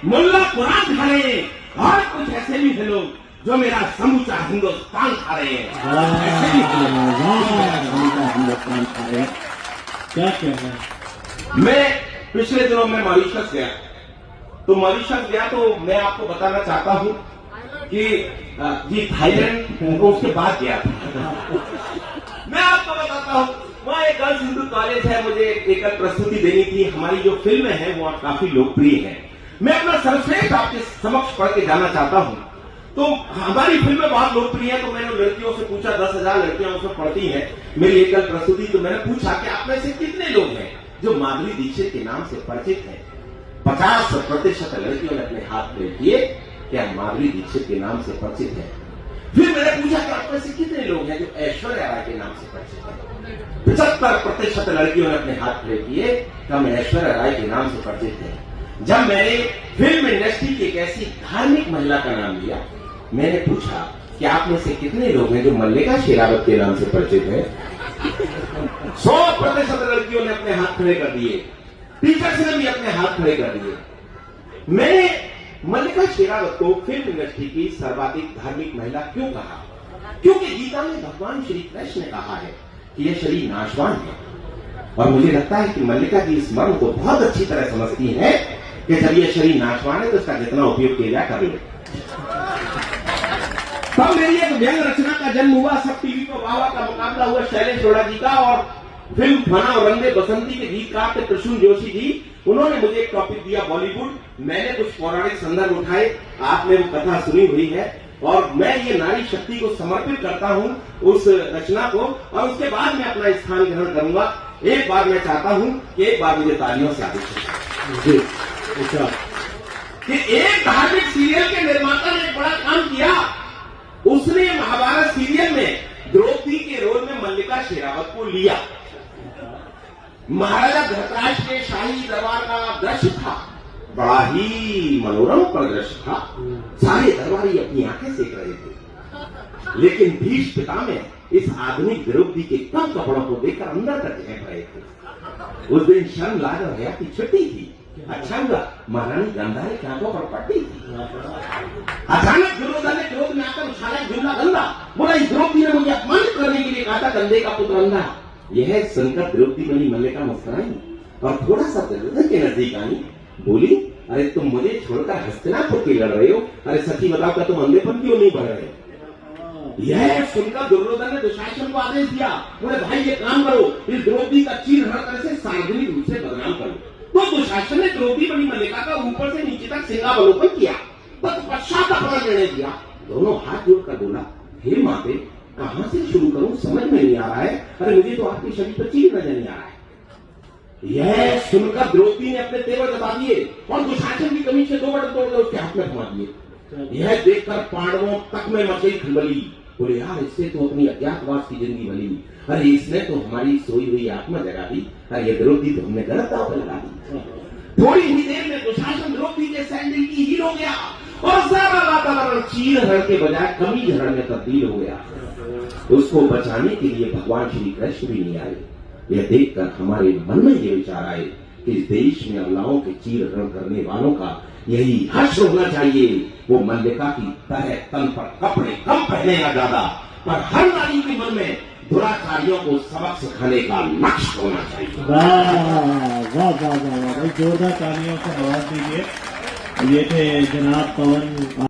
मुल्ला कुरान खा रहे हैं और कुछ ऐसे भी हैं लोग जो मेरा समूचा हिंदुस्तान खा रहे हैं। हिंदुस्तान खा रहे हैं, क्या कहना है? मैं पिछले दिनों में मॉरिशस गया, तो मॉरिशस गया तो मैं आपको बताना चाहता हूं कि जी थाईलैंड को उसके बाद गया था। मैं आपको बताता हूं, वहां एक गर्ल्स हिंदू कॉलेज है, मुझे एकल प्रस्तुति देनी थी। हमारी जो फिल्में हैं वो काफी लोकप्रिय है। मैं अपना सर्वश्रेष्ठ आपके समक्ष पढ़ के जाना चाहता हूं। तो हमारी फिल्में बहुत लोकप्रिय है, तो मैंने लड़कियों से पूछा, 10,000 लड़कियां उसमें पढ़ती हैं मेरी एकल प्रस्तुति। तो मैंने पूछा कि आप में से कितने लोग हैं जो माधुरी दीक्षित के नाम से परिचित हैं? 50% लड़कियों ने अपने हाथ में किए क्या माधुरी दीक्षित के नाम से परिचित है। फिर मैंने पूछा कि आप में से कितने लोग हैं जो ऐश्वर्या राय के नाम से परिचित है? 75% लड़कियों ने अपने हाथ खड़े किए कि हम ऐश्वर्या राय के नाम से परिचित हैं। जब मैंने फिल्म इंडस्ट्री की एक ऐसी धार्मिक महिला का नाम लिया, मैंने पूछा कि आप में से कितने लोग हैं जो मल्लिका शेरावत के नाम से परिचित हैं? 100% लड़कियों ने अपने हाथ खड़े कर दिए, टीचर्स ने भी अपने हाथ खड़े कर दिए। मैंने मल्लिका शेरावत को फिल्म इंडस्ट्री की सर्वाधिक धार्मिक महिला क्यों कहा? क्योंकि गीता में भगवान श्री कृष्ण ने कहा है कि यह शरीर नाशवान है, और मुझे लगता है कि मल्लिका जी इस मर्म को बहुत अच्छी तरह समझती है कि जब यह शरीर नाशवान है तो इसका जितना उपयोग किया जाए कर ले। तब मेरी एक व्यंग रचना का जन्म हुआ। सब टीवी पर वाह का मुकाबला हुआ शैलेश रोड़ा जी का, और फिल्म फना और रंगे बसंती के गीतकार थे प्रसून जोशी जी। उन्होंने मुझे एक टॉपिक दिया बॉलीवुड, मैंने कुछ पौराणिक संदर्भ उठाए, आपने वो कथा सुनी हुई है, और मैं ये नारी शक्ति को समर्पित करता हूं उस रचना को, और उसके बाद मैं अपना स्थान ग्रहण करूंगा। एक बार मैं चाहता हूं कि एक बार मुझे तालियों से आदेश कि एक धार्मिक सीरियल के निर्माता ने एक बड़ा काम किया। उसने महाभारत सीरियल में द्रौपदी के रोल में मल्लिका शेरावत को लिया। महाराजा धृतराज के शाही दरबार का दृश्य था, बड़ा ही मनोरम परिदृश्य था। सारे दरबारी अपनी आंखें सेक रहे थे, लेकिन भीष्म पितामह इस आधुनिक द्रौपदी के कम कपड़ों को देखकर अंदर तक झेप रहे थे। उस दिन शर्म लाज और हया की छुट्टी थी। अच्छा हुआ महारानी गांधारी की आंखों पर पट्टी थी। अचानक दुर्योधन ने क्रोध में आकर उछाला झूला गंदा, बोला इस द्रौपदी ने मुझे अपमानित करने के लिए कहा था, गंदे का पुत्र अंधा। यह सुनकर द्रौपदी बनी मल्लिका मुस्कुराई और थोड़ा सा दुर्योधन के नजदीक आई, बोली अरे तुम मुझे छोड़कर हस्तिनापुर के लड़ रहे हो, अरे सच्ची बताओ क्या तुम अंधेपन क्यों नहीं बढ़ रहे? यह सुनकर दुर्योधन ने दुशासन को आदेश दिया, बोले भाई ये काम करो, इस द्रौपदी का चीर हर तरह से सार्वजनिक रूप से बदनाम करो। तो दुशासन ने द्रौपदी बनी मल्लिका का ऊपर से नीचे तक सिंगावलोकन किया, तत्पश्चात अपना निर्णय दिया। दोनों हाथ जोड़कर बोला, हे माते कहां से शुरू करूं समझ में नहीं आ रहा है, अरे मुझे तो आपके शरीर पर चीर नजर नहीं आ रहा है। यह सुनकर द्रौपदी ने अपने तेवर जता दिए और दुशासन की कमीज से 2 बटन तोड़कर उसके हाथ में थमा दिए। यह देखकर पांडवों तक में मच गई खलबली, बोले यार इससे तो अपनी अज्ञातवास की जिंदगी भली, अरे इसने तो हमारी सोई हुई आत्मा जगा दी, अरे ये द्रौपदी तो हमने गलत दांव पर लगा दी। थोड़ी ही देर में दुशासन द्रौपदी के सैंडल की हील हो गया और सारा वातावरण चीर हरण के बजाय कमीज हरण में तब्दील हो गया। उसको बचाने के लिए भगवान श्री कृष्ण भी नहीं आए। यह देखकर हमारे मन में ये विचार आए कि इस देश में अल्लाहों के चीर हरण करने वालों का यही हर्ष होना चाहिए। वो मल्लिका की तरह तन पर कपड़े कम पहनेगा ज्यादा, पर हर नारी के मन में दुराचारियों को सबक सिखाने का लक्ष्य होना चाहिए। वाह वाह वाह वाह, जोरदार तालियों से आवाज दीजिए। ये थे जनाब पवन।